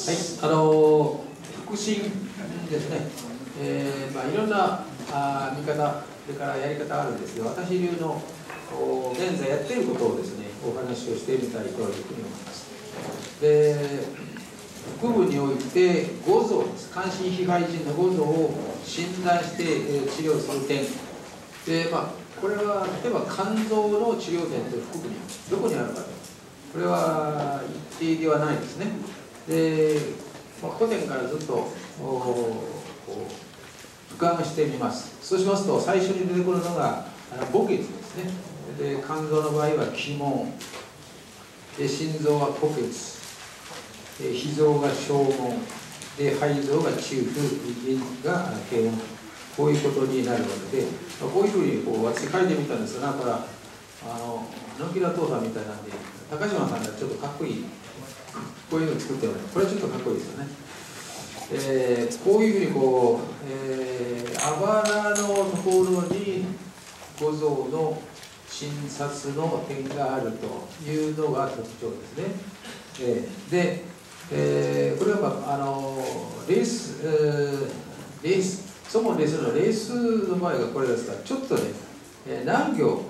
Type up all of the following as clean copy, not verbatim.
腹診ですね、いろんな見方、それからやり方あるんですけど、私流の現在やっていることをですね、お話をしてみたいというふうに思います。で、腹部において五臓です、関心非肺腎の五臓を診断して治療する点で、これは例えば肝臓の治療点と腹部にどこにあるかと、これは一定ではないですね。で、古典からずっと俯瞰してみます。そうしますと、最初に出てくるのが母血ですね。で、肝臓の場合は気門、で心臓は虎血、脾臓が小門、で肺臓が中風、腎が低音、こういうことになるわけで、こういうふうに私書いてみたんですが、これは野木田父さんみたいなんで、高島さんがちょっとかっこいい、こういうのを作ってもらう。これはちょっとかっこいいですよね。こういうふうにあばらのところに五臓の診察の点があるというのが特徴ですね。これはレース、そもレースのレースの場合がこれですから、ちょっとね、難行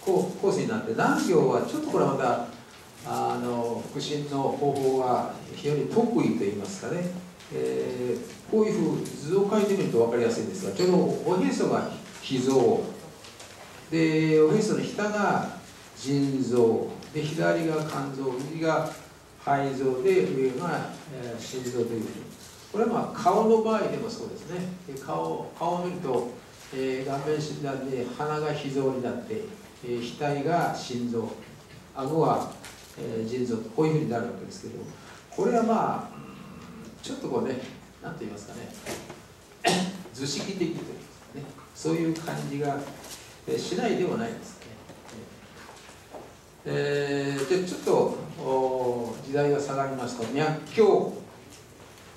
コースになって、難行はちょっとこれはまた腹診の方法が非常に得意といいますかね、こういうふうに図を書いてみると分かりやすいんですが、ちょうどおへそが脾臓で、おへその下が腎臓で、左が肝臓、右が肺臓で、上が心臓というふうに、これは顔の場合でもそうですね。顔を見ると、顔面診断で鼻が脾臓になって、額が心臓、顎は腎臓と、こういうふうになるわけですけど、これはちょっとこうね、なんと言いますかね、図式的というかね、そういう感じがしないでもないですね。で、ちょっと時代が下がりますと、脈鏡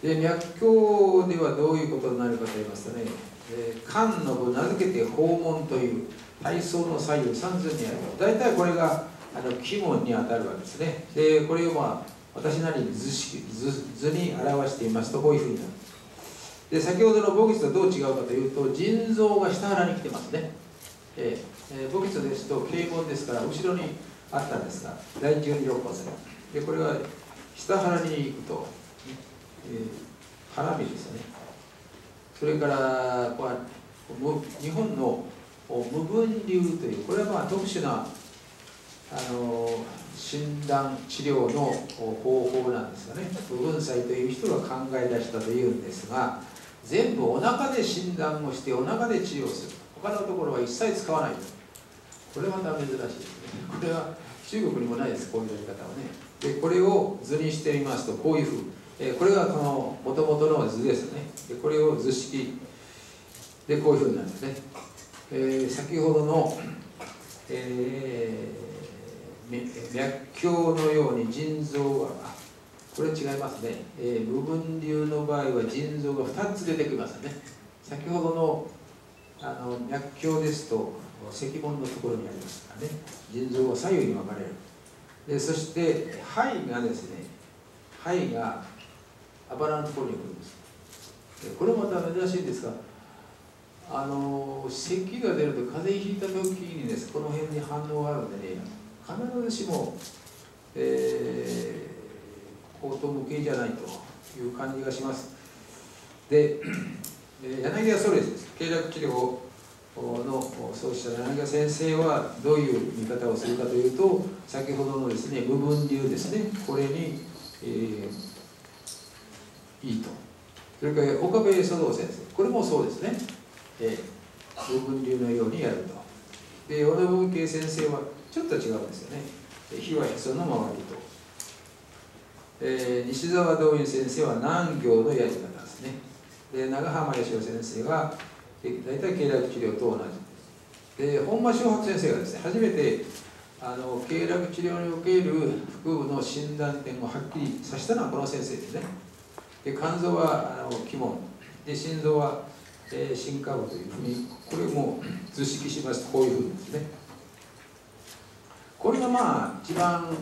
で、脈鏡ではどういうことになるかと言いますとね、肝の部、名付けて訪問という体操の左右三寸にある。大体これが気門に当たるわけですね。で、これを私なりに図に表していますと、こういうふうになる。で、先ほどの母血とどう違うかというと、腎臓が下腹に来てますね。母血ですと頸門ですから後ろにあったんですが、第12肋骨で、これは下腹に行くと、腹身ですよね。それから日本の無分流という、これは特殊な診断治療の方法なんですよね。無分斎という人が考え出したというんですが、全部お腹で診断をしてお腹で治療する。他のところは一切使わない。これまた珍しいですね。これは中国にもないです、こういうやり方はね。で、これを図にしてみますと、こういうふう、これがこの元々の図ですね。で、これを図式でこういうふうになるんですね。先ほどの、脈鏡のように腎臓は、これ違いますね。無分流の場合は腎臓が2つ出てきますね。先ほどの脈鏡ですと石門のところにありますからね、腎臓は左右に分かれる。で、そして肺がですね、肺があばらのところに来るんです。で、これまた珍しいんですが、咳が出ると風邪ひいた時にです、この辺に反応があるんでね、必ずしも口頭無形じゃないという感じがします。で、柳家ソレスです。経絡治療の創始者の柳家先生はどういう見方をするかというと、先ほどのですね、無分流ですね、これに、いいと。それから岡部書道先生、これもそうですね、無分流のようにやると。で、小野文慶先生はちょっと違うんですよね。火はへその周りと。西澤道院先生は難行のやり方ですね。で、長浜義雄先生は大体経絡治療と同じで、本間正博先生がですね、初めて経絡治療における腹部の診断点をはっきりさせたのはこの先生ですね。で、肝臓は気門で、心臓は心下部というふうに、これも図式しますとこういうふうにですね。これが一番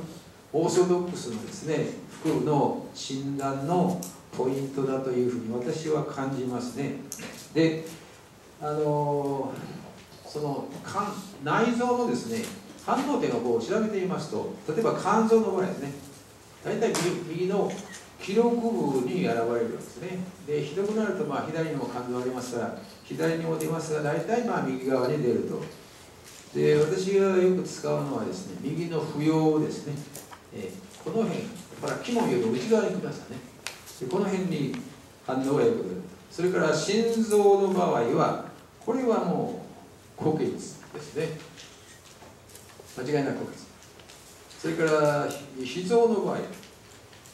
オーソドックスのですね、腹の診断のポイントだというふうに私は感じますね。で、その内臓のですね、反応点をこう調べてみますと、例えば肝臓の場合ですね、大体右の記録部に現れるわけですね。で、ひどくなると左にも肝臓ありますから、左にも出ますが、大体右側に出ると。で、私がよく使うのはですね、右の扶養ですね。この辺、肝より内側に来ましたね。で、この辺に反応がよく出る。それから心臓の場合は、これはもう高血ですね。間違いなく高血。それから脾臓の場合、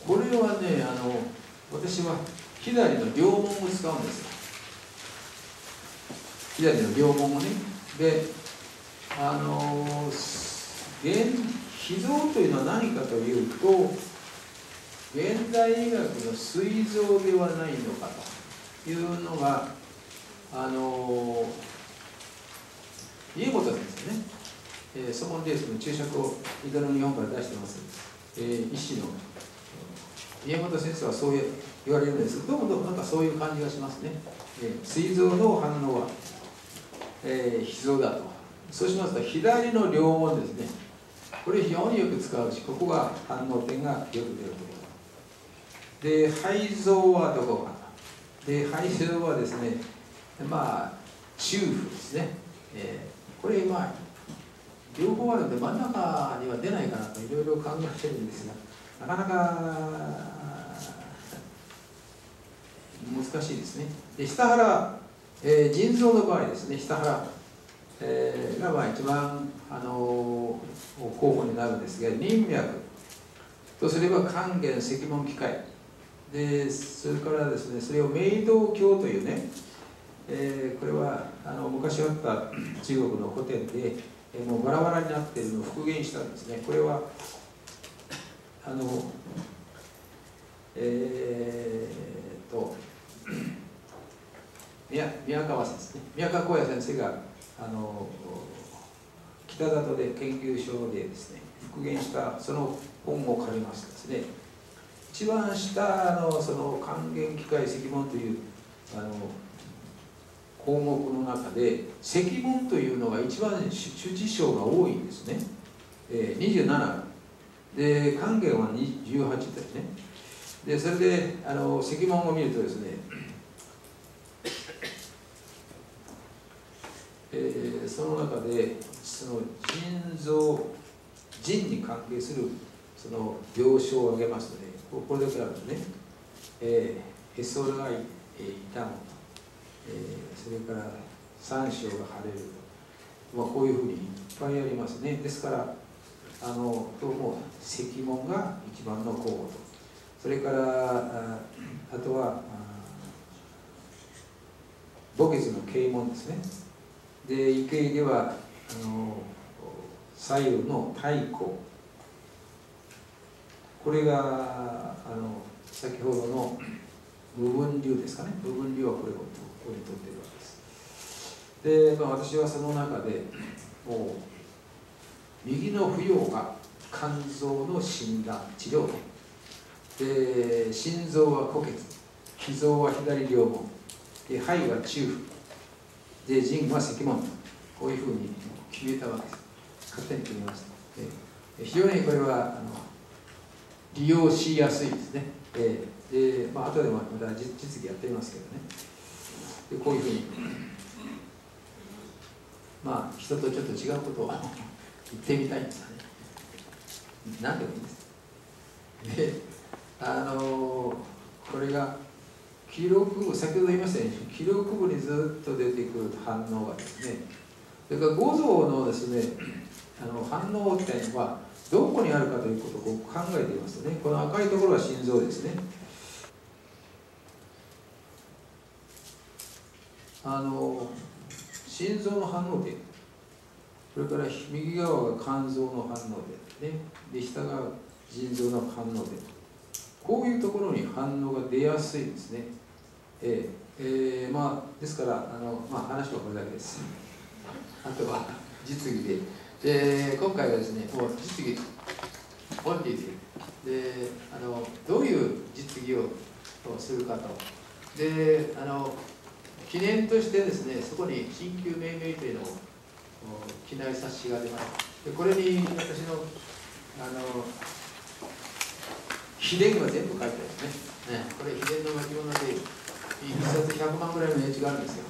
これはね、私は左の両門を使うんですよ。左の両門をね。で、脾臓というのは何かというと、現代医学の膵臓ではないのかというのが、家元先生ね、ソモンレースの注釈を伊藤の日本から出してます、医師の家元先生はそう言われるんですけど、どうもなんかそういう感じがしますね。膵臓の反応は、脾臓だと。そうしますと、左の両門ですね。これ非常によく使うし、ここが反応点がよく出るところ。で、肺臓はどこかと。で、肺臓はですね、中府ですね。これ両方あるので真ん中には出ないかなといろいろ考えてるんですが、なかなか難しいですね。で、下腹、腎臓の場合ですね、下腹、が一番候補になるんですが、任脈とすれば還元赤門機械で、それからですね、それを明道経というね、これは昔あった中国の古典で、もうバラバラになっているのを復元したんですね。これは宮川先生ね、宮川光也先生が北里で研究所でですね、復元したその本を借りましてですね、一番下のその還元機械赤門という項目の中で、赤門というのが一番主事象が多いんですね。27で、還元は18ですね。で、それで赤門を見るとですね、その中でその腎に関係するその病床を挙げますので、これだけあるんですね。へそが痛む、それから三章が腫れる、こういうふうにいっぱいありますね。ですからどうも赤門が一番の候補と、それからあとは母血の啓門ですね。で、医系では左右の太鼓、これが先ほどの部分流ですかね。部分流はこれをここに取っているわけです。で、私はその中でもう右の扶養が肝臓の診断治療で、心臓は虎血、脾臓は左両門で、肺は中府で、腎は赤門と、こういうふうに決めたわけです。勝手に決めました。非常にこれは利用しやすいですね。で、後でまた実技やってみますけどね。で、こういうふうに人とちょっと違うことを言ってみたいんですよね。何でもいいんです。で、これが記録部、先ほど言いましたように記録部にずっと出てくる反応がですね、それから五臓のですね、反応点はどこにあるかということを考えていますとね、この赤いところは心臓ですね。心臓の反応点、それから右側が肝臓の反応点、ね、で下が腎臓の反応点、こういうところに反応が出やすいですね。ですから話はこれだけです。あとは実技で、今回はですね、もう実技オンリーででどういう実技をするかと。で記念としてですね、そこに鍼灸命名というのを記内冊子が出ます。でこれに私の秘伝が全部書いてあるんですね。これ秘伝の巻物で一冊100万ぐらいの値打ちがあるんですよ。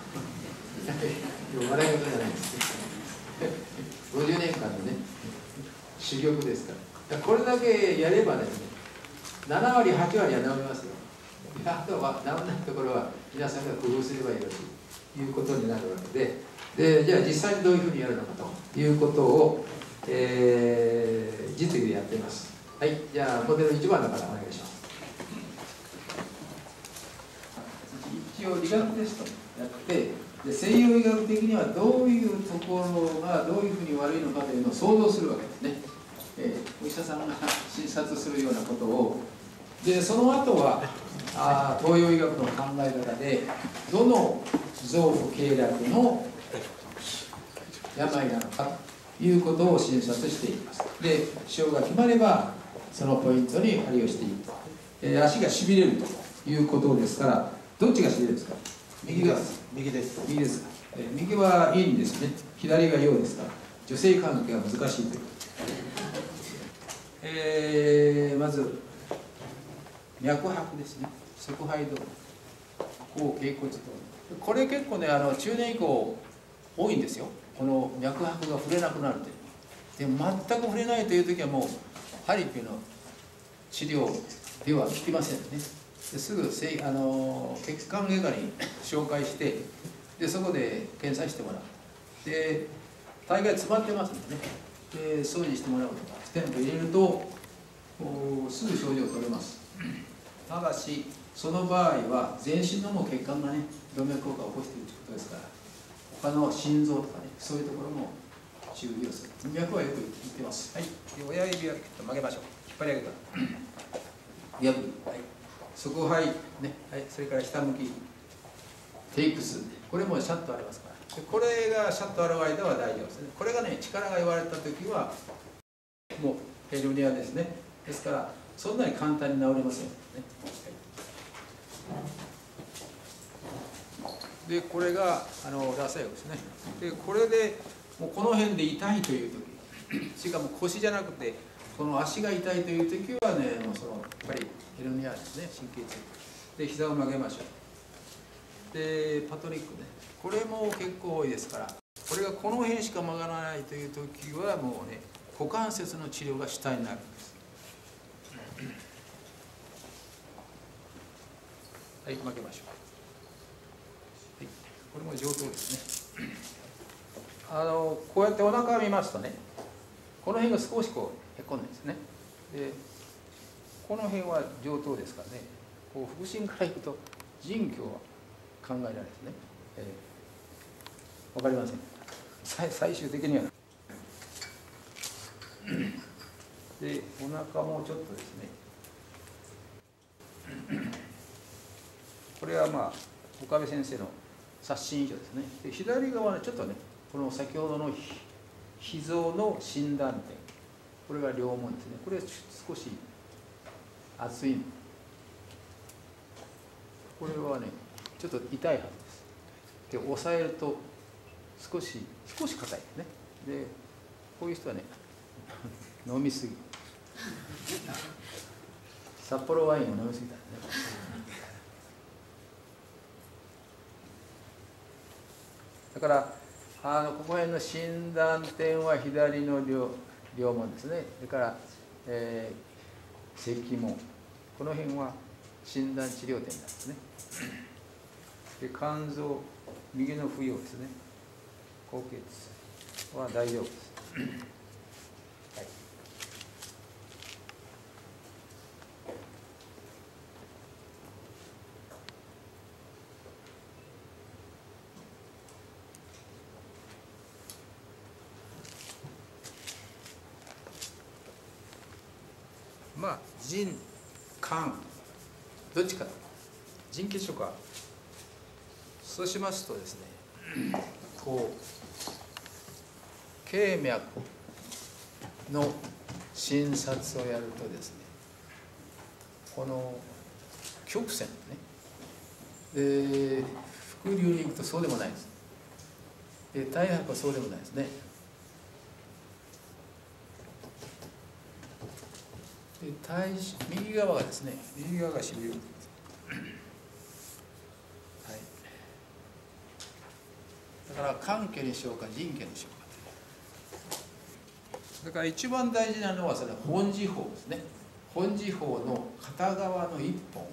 笑い事じゃないですね。50年間のね修行ですから。これだけやればですね、7割8割は治りますよ。あとは治らないところは皆さんが工夫すればいいということになるわけで、じゃあ実際にどういうふうにやるのかということを、実技でやっています。はい、じゃあモデル1番の方お願いします。一応理学テストやって、で西洋医学的にはどういうところがどういうふうに悪いのかというのを想像するわけですね。お医者さんが診察するようなことを、でその後は東洋医学の考え方でどの臓腑経絡の病なのかということを診察していきます。で腫瘍が決まればそのポイントに針をしていくと、足がしびれるということですから、どっちがしびれるですか？右です。右です。右ですか。右はいいんですね。左が陽ですから、女性関係が難しいという。まず脈拍ですね。側肺動、後脛骨動。これ結構ね、中年以降多いんですよ。この脈拍が触れなくなるという。で全く触れないという時はもう針っていうの治療では効きませんね。ですぐ血管外科に紹介して、でそこで検査してもらう。で大概詰まってますのでね、で掃除してもらうとかステント入れるとすぐ症状取れます。ただしその場合は全身のもう血管がね動脈硬化を起こしているということですから、他の心臓とかねそういうところも注意をする。脈はよく言ってます。はい。親指は曲げましょう。引っ張り上げた。親指、はい。側肺ね、はい。それから下向きテイクス、これもシャッとありますから。でこれがシャッとある間は大丈夫ですね。これがね力が言われた時はもうヘルニアですね。ですからそんなに簡単に治りませんね。でこれがラサ薬ですね。でこれでもうこの辺で痛いという時、しかも腰じゃなくてこの足が痛いという時はね、もうやっぱりヘルニアですね、神経痛で膝を曲げましょう。でパトリックね、これも結構多いですから、これがこの辺しか曲がらないという時はもうね股関節の治療が主体になるんです。はい、曲げましょう。はい、これも上等ですね。こうやってお腹を見ますとね、この辺が少しこうへこんでるんですね。でこの辺は上等ですからね、こう腹心からいくと腎虚は考えられるんですね。わかりません。最終的にはでお腹もちょっとですね、これはまあ岡部先生の冊子以上ですね。で左側はちょっとね、この先ほどの脾臓の診断点、これが両門ですね。これは少し厚い。これはねちょっと痛いはずです。で押さえると少し硬いですね。でこういう人はね飲みすぎ、札幌ワインを飲みすぎたんですね。だからここ辺の診断点は左の両門ですね。それから石門、この辺は診断治療点なんですね。で肝臓、右の扶養ですね、高血は大丈夫です。はい、まあ腎、肝どっちかと、腎血症か。そうしますとですね、こう経脈の診察をやるとですね、この曲線ね。で伏流に行くとそうでもないです。で太白はそうでもないですね。で右側がですね、右側が支流。はい。だから官家にしようか人家にしようか。だから一番大事なのはそれ本地方ですね。本地方の片側の一本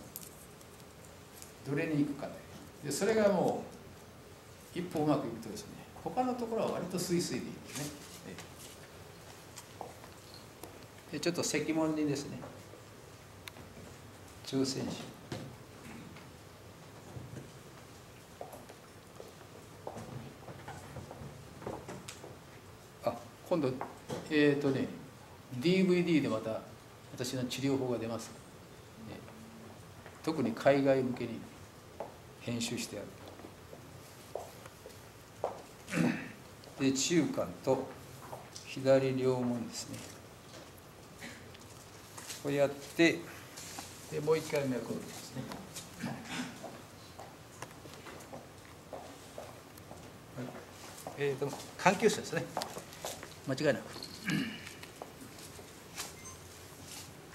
どれに行くかで、それがもう一本うまくいくとですね、他のところは割とスイスイでいいんですね。でちょっと石門にですね、挑戦し今度DVD でまた私の治療法が出ます。特に海外向けに編集してある。で中間と左両門ですね。こうやってでもう一回目はこうですね。環境差ですね。間違いなく。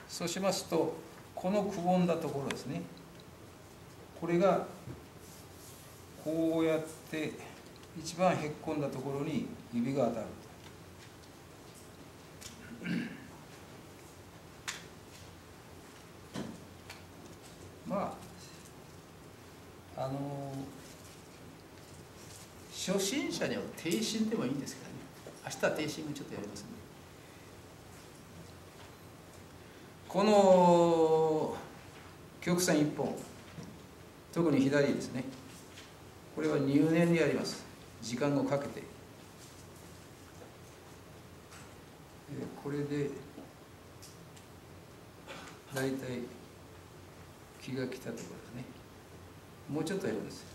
そうしますとこのくぼんだところですね。これがこうやって一番へっこんだところに指が当たる。まあ初心者には低心でもいいんですけどね。明日は低心もちょっとやりますね。この曲線一本、特に左ですね。これは入念にやります。時間をかけて。これで大体気が来たところですね。もうちょっとやるんです。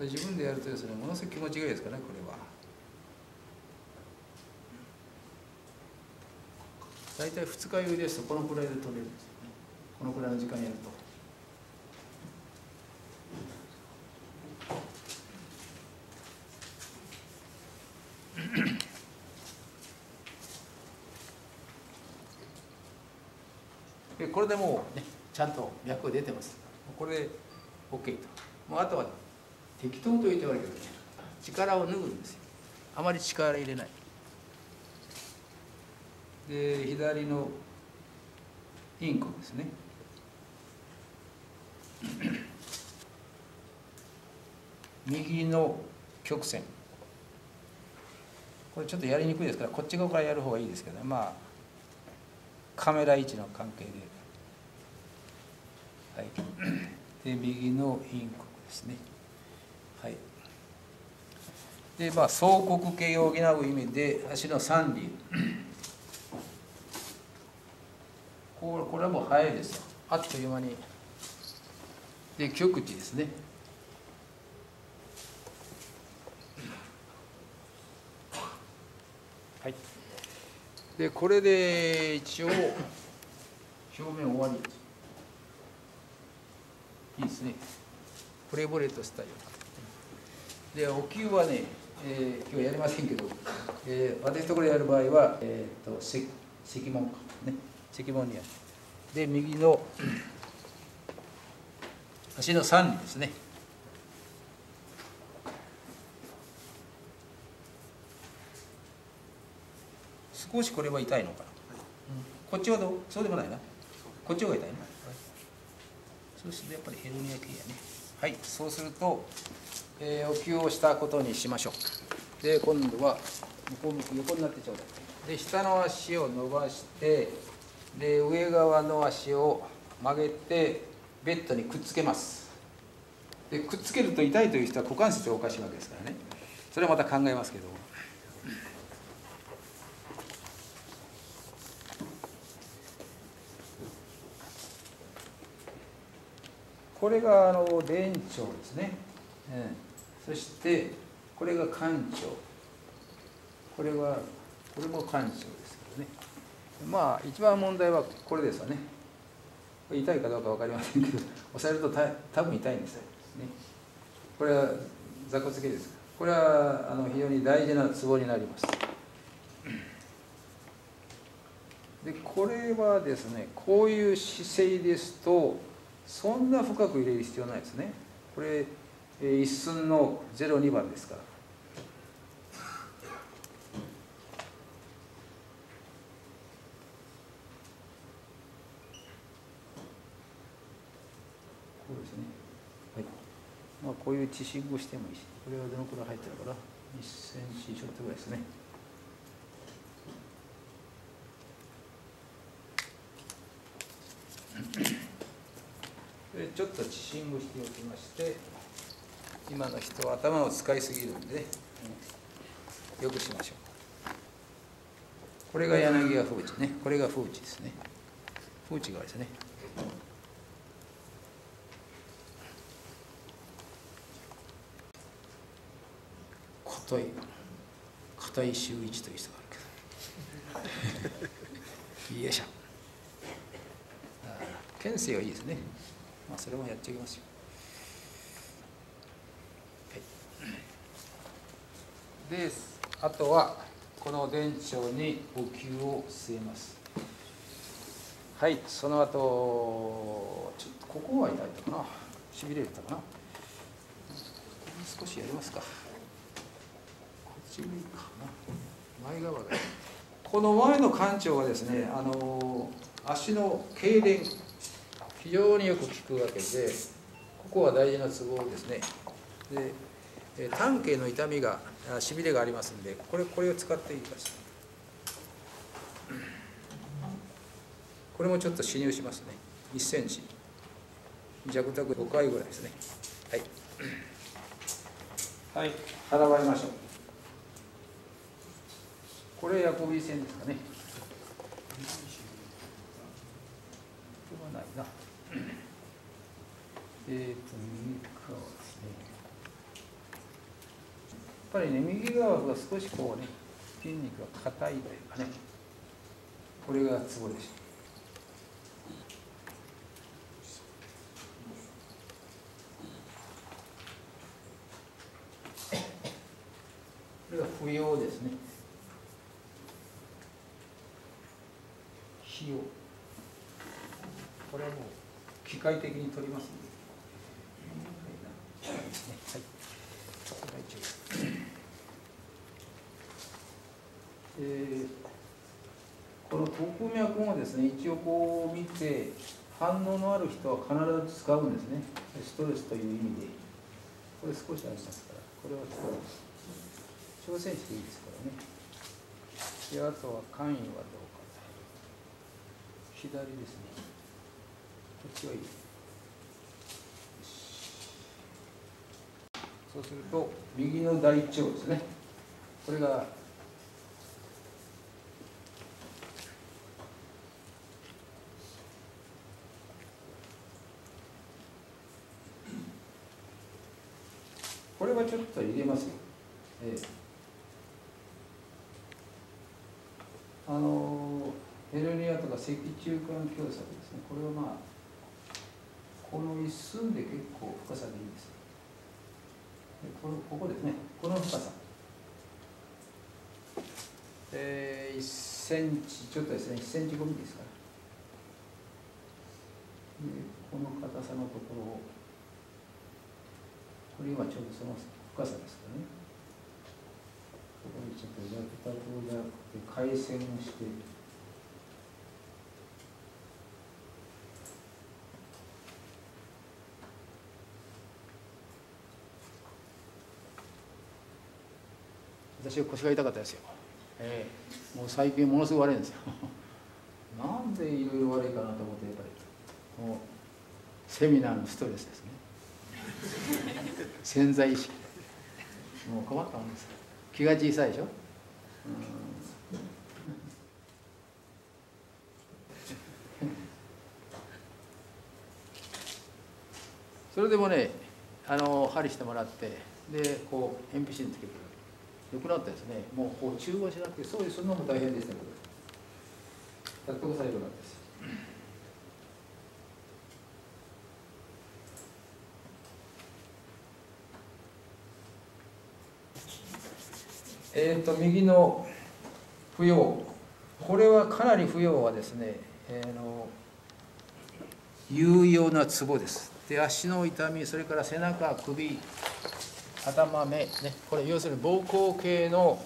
自分でやるとですね、ものすごく気持ちがいいですからね、これは。大体2日酔いですとこのくらいで取れるんですよね。このくらいの時間やると。でこれでもうね、ちゃんと脈が出てます。これで OK と。もうあとは適当と言って悪いけどね、力を抜ぐんですよ。あまり力入れない。で左のインコですね。右の曲線。これちょっとやりにくいですからこっち側からやる方がいいですけどね。まあカメラ位置の関係で。はい。で右のインコですね。はい。でまあ双黒形を補う意味で足の三里。これはもう早いですよ。あっという間に。で極地ですね。はい。でこれで一応表面終わり。いいですね。プレボレットスタイル。でお灸はね、今日やりませんけど、私ところやる場合は、石門かね、石門にやる。で右の足の三里ですね。少しこれは痛いのかな。こっちはどう？そうでもないな。こっちが痛いな。そうするとやっぱりヘルニア系やね。はい、そうすると、お灸をしたことにしましょう。で今度は向こう向き横になってちょうだい。で下の足を伸ばして、で上側の足を曲げてベッドにくっつけます。でくっつけると痛いという人は股関節がおかしいわけですからね。それはまた考えますけど。これが臀腸ですね。そしてこれが肝腸。これも干渉ですけどね。まあ一番問題はこれですわね。痛いかどうか分かりませんけど、押さえると多分痛いんですよ、ね。これは座骨系です。これは非常に大事なツボになります。でこれはですね、こういう姿勢ですとそんな深く入れる必要ないですね。これ一寸の02番ですから。こうですね。はい。まあこういう地震をしてもいいし、これはどのくらい入ってるかな。1センチちょっとぐらいですね。でちょっと地震をしておきまして、今の人は頭を使いすぎるんで、よくしましょう。これが柳家風池ね。これが風池ですね。風池側ですね。硬い周一という人があるけど。よいしょ。牽制はいいですね。まあそれもやっておきますよ。はい。で、あとはこの電腸にお灸を据えます。はい、その後ちょっとここは痛いかな。しびれたかな。少しやりますか。こっちがいいかな。前側がいい。この前の館長はですね、足の痙攣、非常によく効くわけで、ここは大事なツボですね。で、短径の痛みが、しびれがありますんで、これを使っていきます。これもちょっと侵入しますね。1センチ弱々5回ぐらいですね。はい。はい、払われましょう。これヤコビ線ですかね。これはないな。右側ですね。やっぱりね、右側が少しこうね、筋肉が硬いというかね、これがツボでした。これが不要ですね。費用。これはもう機械的に取りますので。はい。この特脈もですね、一応こう見て反応のある人は必ず使うんですね。ストレスという意味で。これ少しありますから、これは挑戦していいですからね。で、あとは肝胃はどうか。左ですね。こっちはいい。そうすると右の大腸ですね。これがこれはちょっと入れますよ。ヘルニアとか脊柱管狭窄ですね。これはまあこの一寸で結構深さでいいです。ここですね。この深さ。1センチちょっとですね。1センチ5ミリですから。でこの硬さのところを、これ今ちょうどその深さですからね。ここにちょっと焼きたとじゃなくて回線をして。私は腰が痛かったですよ。もう最近ものすごい悪いんですよ。なんでいろいろ悪いかなと思って、やっぱりもうセミナーのストレスですね。潜在意識。もう困ったもんです。気が小さいでしょ。それでもね、針してもらって、でこう鉛筆につけて良くなったですね。もうこう中和しなくて、そういうするのも大変でしたけど、やっとこさ良くなったです。右の扶養、これはかなり扶養はですね、有用なツボです。で、足の痛み、それから背中、首、頭、目、ね、これ要するに膀胱系の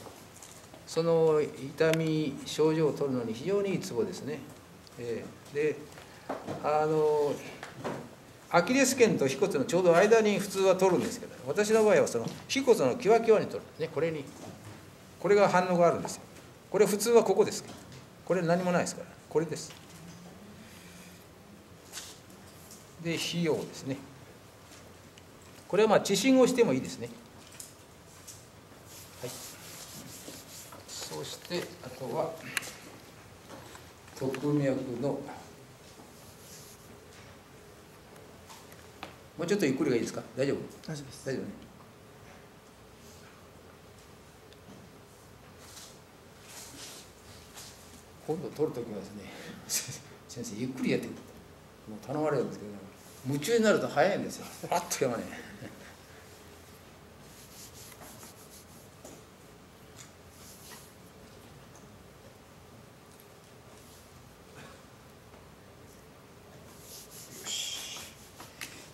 その痛み、症状を取るのに非常にいいツボですね。で、アキレス腱と腓骨のちょうど間に普通は取るんですけど、私の場合はその腓骨のキワキワに取るんですね。これが反応があるんですよ。これ普通はここです。これ何もないですから、これです。で、費用ですね。これは治診をしてもいいですね。はい。そしてあとは特脈のもうちょっとゆっくりがいいですか？大丈夫？大丈夫です。大丈夫ね。今度取るときはですね、先生ゆっくりやってくれともう頼まれるんですけど、夢中になると早いんですよ。あっという間に。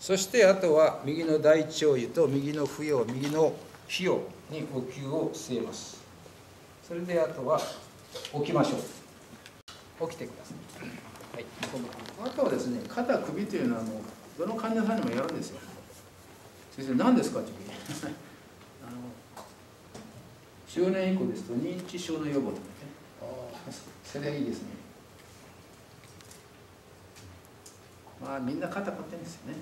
そしてあとは右の大腸兪と右の扶養、右の費用に呼吸を据えます。それであとは起きましょう。起きてください。はい。あとはですね、肩、首というのはもうどの患者さんにもやるんですよ。先生、何ですかって言う中年以降ですと認知症の予防とかね。それはいいですね。まあみんな肩凝ってるんですよね。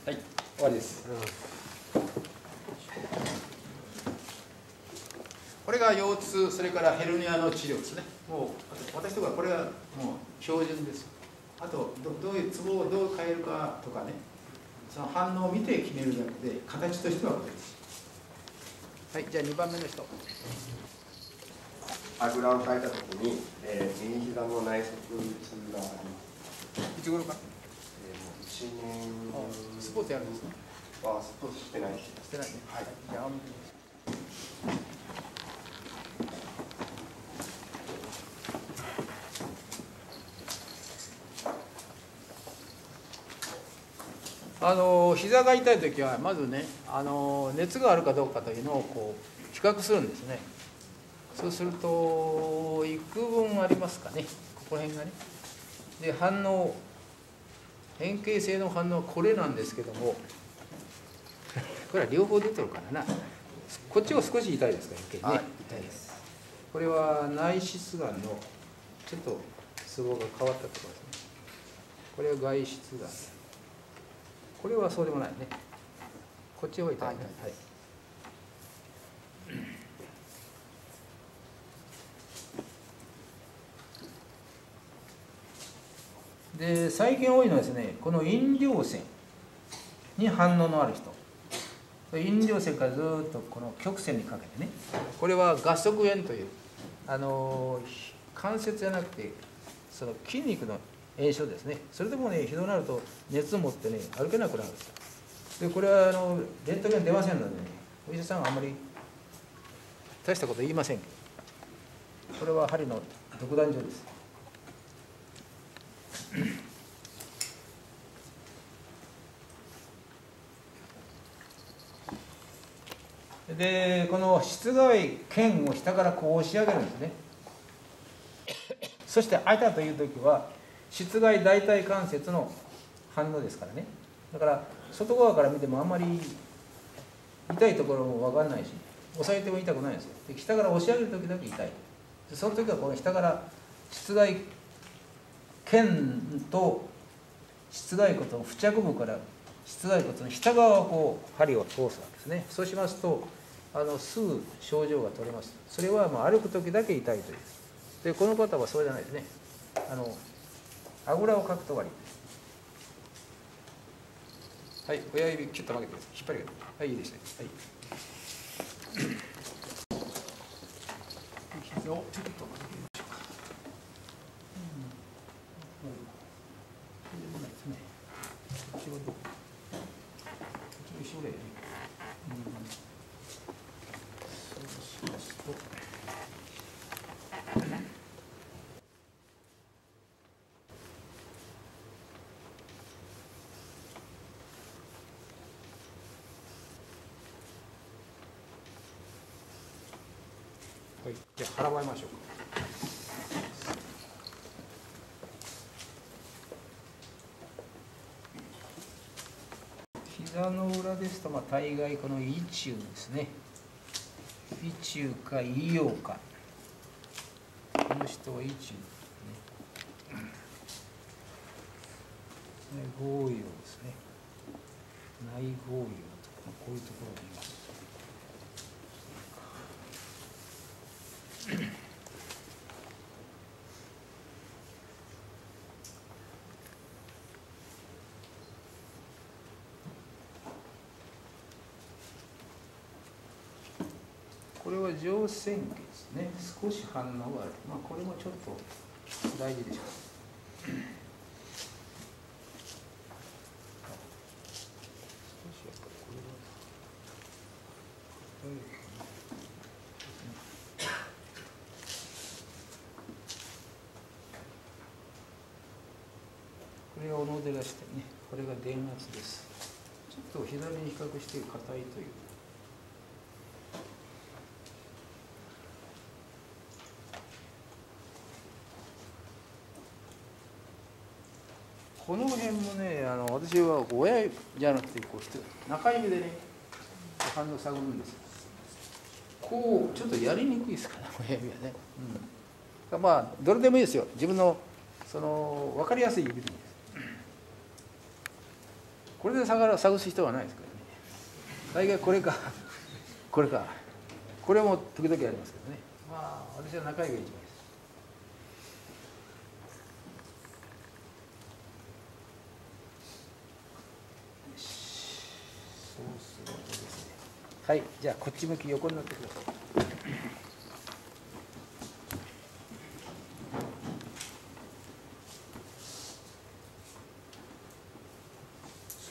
はい、終わりです。これが腰痛、それからヘルニアの治療ですね。もう私とかこれはもう標準です。あとどういうツボをどう変えるかとかね、その反応を見て決めるだけで、形としてはこれです。はい、じゃあ2番目の人。あぐらをかいたときに、右膝の内側痛があります。いつ頃か？もう1年。スポーツやるんですか？スポーツしてないです。してないね。はい。じゃあ膝が痛いときはまずね、熱があるかどうかというのをこう比較するんですね。そうすると幾分ありますかね、ここら辺がね。で、反応、変形性の反応はこれなんですけども、これは両方出てるからな。こっちは少し痛いですか、ね。はい、痛いです。これは内室がんのちょっとツボが変わったところですね。これは外室がん。これはそうでもないね。こっちは痛いね。はい。で、最近多いのはですね、この飲料線に反応のある人。飲料線からずっとこの曲線にかけてね、これは合側炎という関節じゃなくてその筋肉の炎症ですね。それでもね、ひどくなると熱を持ってね、歩けなくなるんですよ。で、これはレントゲン出ませんのでね、お医者さんはあんまり大したこと言いませんけど、これは針の独壇場です。で、この室外腱を下からこう押し上げるんですね。そして開いたという時は室外大腿関節の反応ですからね。だから外側から見てもあんまり痛いところも分かんないし、押さえても痛くないんですよ。で、下から押し上げる時だけ痛い。で、その時はこの下から室外腱と室外骨の付着部から室外骨の下側をこう針を通すわけですね。そうしますとすぐ症状が取れます。それは歩く時だけ痛いという。で、この方はそうじゃないですね。あぐらをかくと終わり。はい、親指キュッと曲げてください。引っ張りが。はい、いいですね。はい。膝をちょっと曲げてみましょうか。ないですね。こっちはどこ？こっち一緒だよね。そうしますと。はい、じゃあ払われましょうか。膝の裏ですと、大概この胃中ですね。胃中か胃陽か。この人は胃中ですね。合陽ですね。内合陽とか、こういうところにいます。これは上線形ですね。少し反応がある。これもちょっと大事でしょう。これが小野寺支点ね。これが電圧です。ちょっと左に比較して硬いという。この辺もね、私は親指じゃなくて中指でね、反応を探るんですよ。こうちょっとやりにくいですから、親指はね。どれでもいいですよ。自分の分かりやすい指でいいです。これで探す人はないですからね。大概これかこれか、これも時々ありますけどね。私は中指が一番いいです。そうするとですね。はい、じゃあこっち向き横になってください。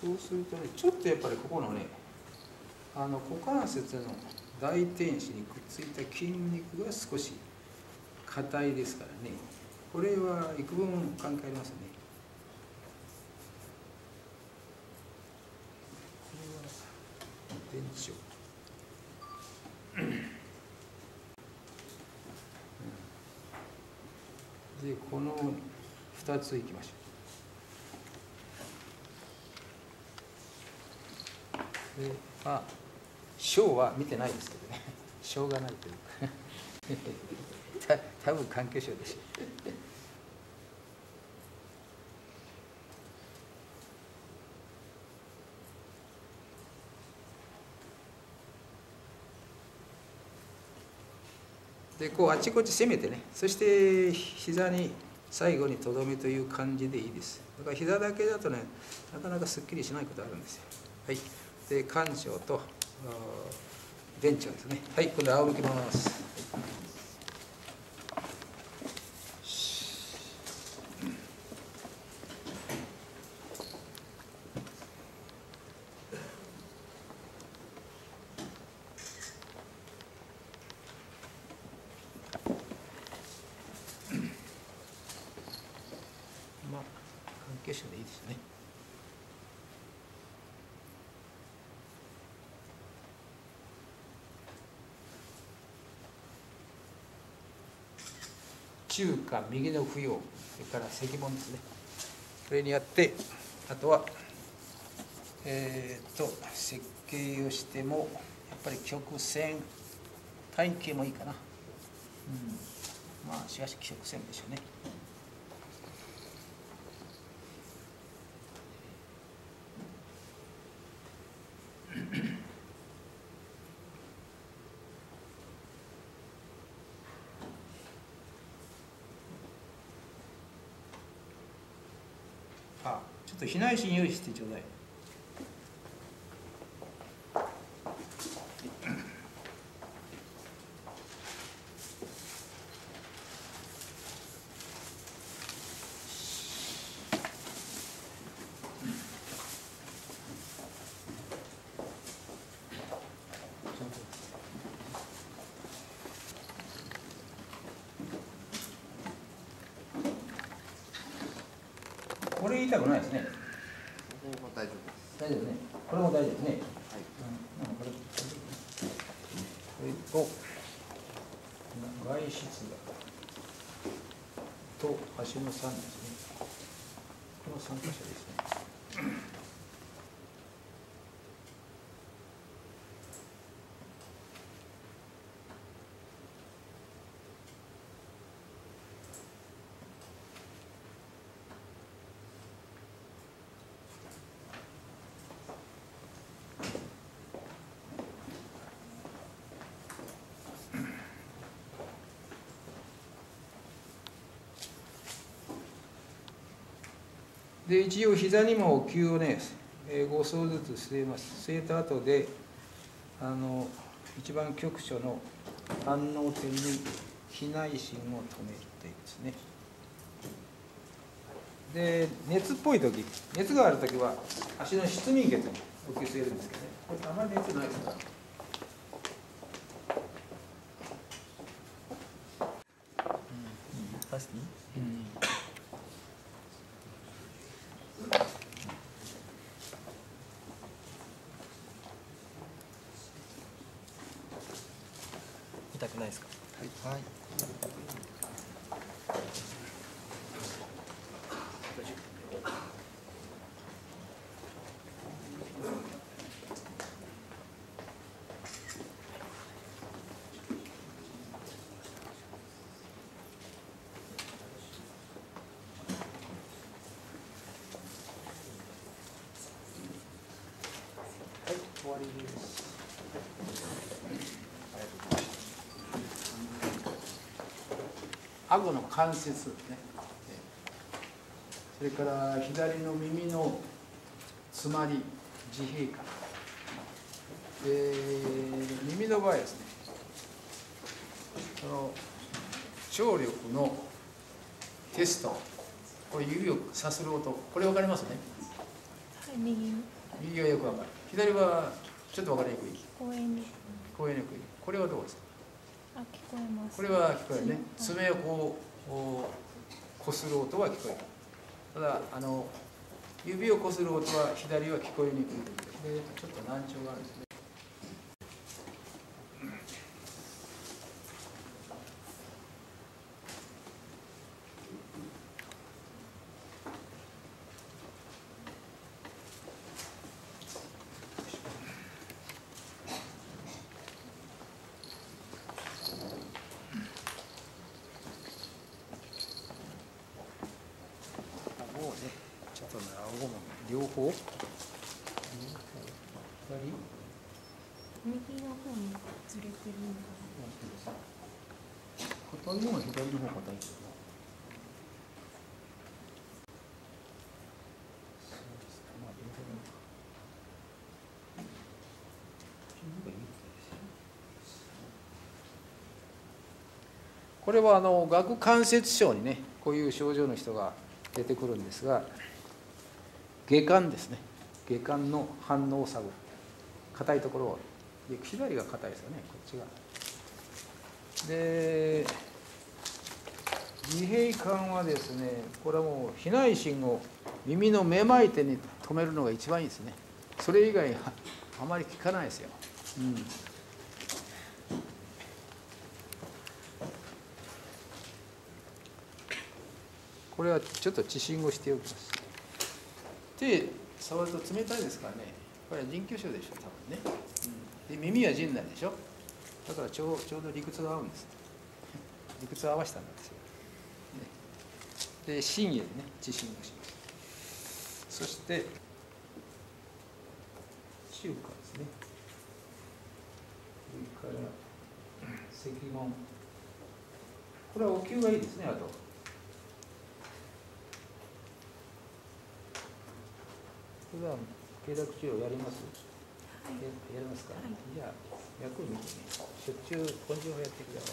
そうするとね、ちょっとやっぱりここのね、股関節の大天使にくっついた筋肉が少し硬いですからね。これは幾分関係ありますね。これは電池を。で、この2ついきましょう。で、小は見てないですけどね。しょうがないというか多分関係者でしょう。で、こうあちこち攻めてね、そして膝に最後にとどめという感じでいいです。だから膝だけだとね、なかなかすっきりしないことあるんですよ。はい。で、肝腸と電池ですね。はい、今度仰向きます。関係者でいいですね。中華右の扶養、それから石門ですね。それにやって、あとは設計をしてもやっぱり曲線体型もいいかな。しかし曲線でしょうね。ちょっと避内心用意してちょうだい。これ言いたくないですね。大丈夫です。大丈夫ね。これも大丈夫ね。はい。これと外出と橋の3ですね。この3箇所ですね。で一応膝にもお灸をね、5層ずつ据えます。据えた後で一番局所の反応点に避内心を止めてですね。で熱っぽい時、熱がある時は足の出眠穴にお灸据えるんですけどね。これあまり熱ないですから。痛くないですか。はい。はい。終わりです。顎の関節ね。それから左の耳の詰まり、自閉感。耳の場合ですね。聴力のテスト、これ指をさする音、これ分かりますね。はい、右はよく分かる。左はちょっと分かりにくい。聞こえに聞こえにくい。これはどうですか。聞こえます。これは聞こえるね。爪をこうこする音は聞こえる。ただ指をこする音は左は聞こえにくいということで、ちょっと難聴があるんですね。ちょっと顎も両方右の方にずれてるのか硬いのは左の方硬いけどな。これは顎関節症にね、こういう症状の人が出てくるんですが、外観ですね。外観の反応を探る。硬いところを、左が硬いですよね、こっちが。で、自閉感はですね、これはもう避内心を耳のめまい点に止めるのが一番いいですね。それ以外はあまり効かないですよ。これはちょっと地震をしておきます。手触ると冷たいですからね。これは腎虚症でしょ、多分ね。で耳は腎なんでしょ。だからちょうど理屈が合うんです。理屈を合わせたんですよ。で心へね、地震をします。そして中華ですね。それから石門。これはお灸がいいですね。あと普段経絡治療やります？はい。やりますか？はい。じゃあ脈を見てね、しょっちゅう根性法やってくださ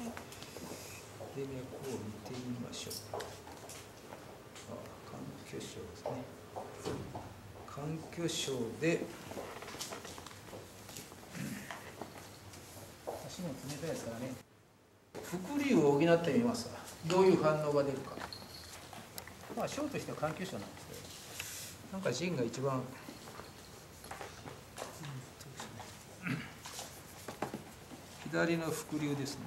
い。はい。で、脈を見てみましょう。環虚症ですね。環虚症で、足も冷たいですからね。伏流を補ってみますわ。どういう反応が出るか。まあ、症としては環虚症なんですけど、なんか腎が一番、左の伏流ですね。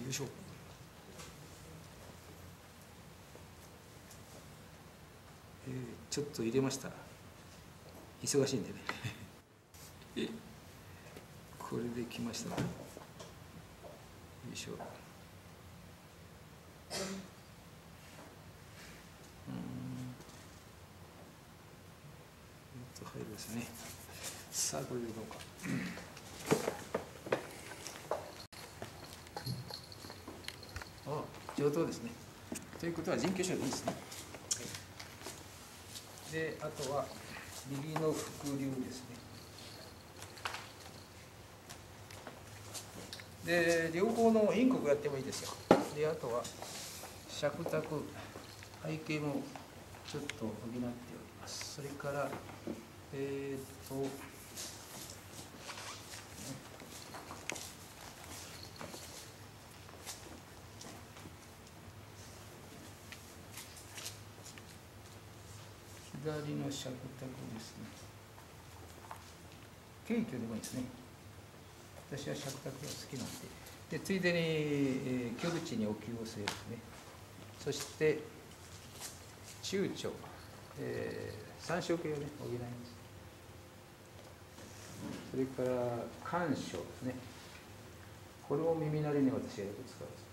よいしょ。ちょっと入れました。忙しいんでね。これできましたね。よいしょ。入るですね。さあこれでどうか。上等ですね。ということは腎虚症でいいですね。で、あとは右の伏流ですね。で、両方の陰国やってもいいですよ。で、あとは尺卓、背景もちょっと補っております。それから左の尺卓ですね。軽挙でもいいですね。私は尺卓が好きなんで。で、ついでに、虚口にお灸を据えるですね。そして、中腸、三焦系をね、補います。それから、肝症ですね。これを耳鳴りに私はよく使うんです。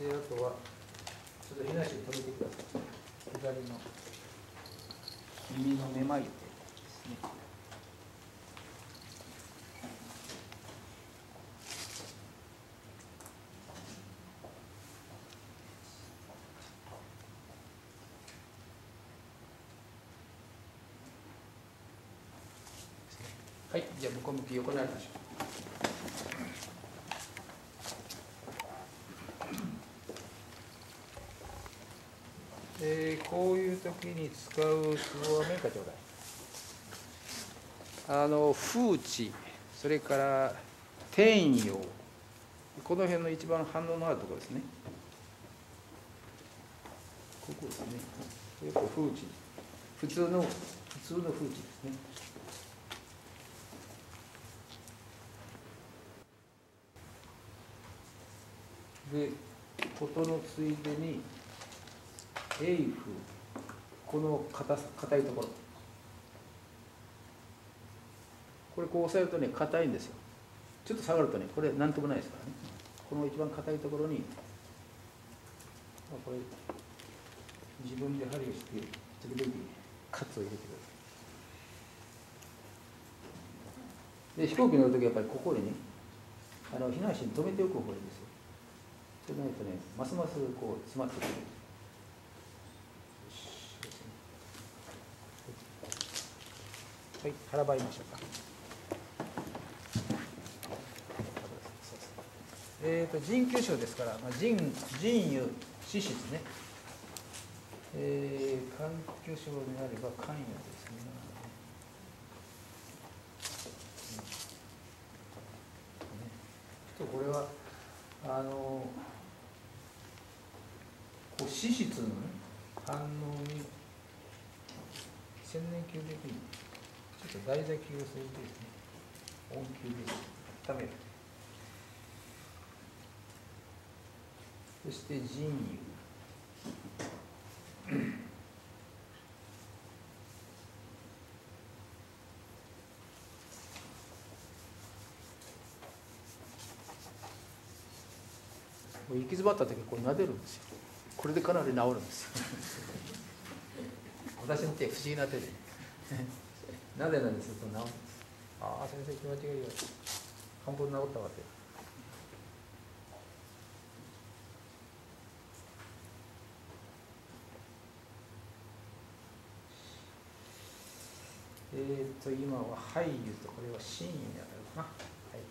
はい。で、あとは、ちょっとひなしに止めてください。左の耳のめまいてですね。はい、じゃあ向こう向き横になりましょう。こういう時に使うツボはメーカーちょうだい。風地、それから天陽、この辺の一番反応のあるところですね。ここですね。やっぱ風地、普通の風地ですね。で、ことのついでに栄風、この硬いところ、これこう押さえるとね硬いんですよ。ちょっと下がるとねこれ何ともないですからね。この一番硬いところにこれ自分で針をして時々カツを入れてください。で飛行機乗るときはやっぱりここにね避難士に止めておく方がいいんですよ。そうないとねますますこう詰まってくる。はい、腹ばいましょうか。腎虚症ですから、腎油、脂質ね。肝虚症になれば肝油ですね。ちょっとこれはこう脂質の、ね、反応に千年灸できる。ちょっと台座灸を添えてですね、温灸で温める。そして腎油。行き詰まった時これ撫でるんですよ。これでかなり治るんですよ。私の手不思議な手でなぜなんですると治るんです。ああ先生気持ちがいいわ。半分治ったわけ。今は俳優とこれは真意に当たるかな。はい。よ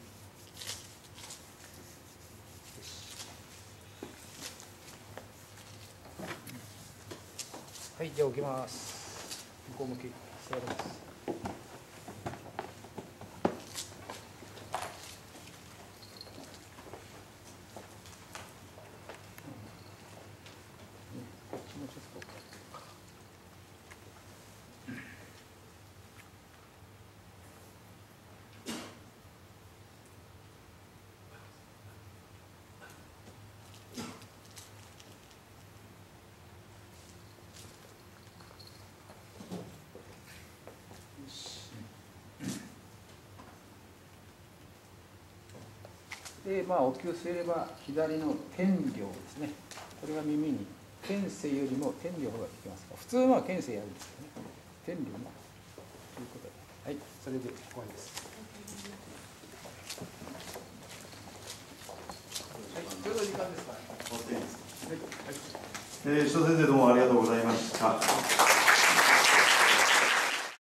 し。はい、じゃあ起きます。向こう向き、座ります。こっちもちょっと。で、お灸すれば左の天領ですね。これが耳に天性よりも天領が効きますが、普通は天性やるんですけどね。天領もということで、はい、それで終わりです。はい、ちょうど時間ですから。はい、はい。先生どうもありがとうございました。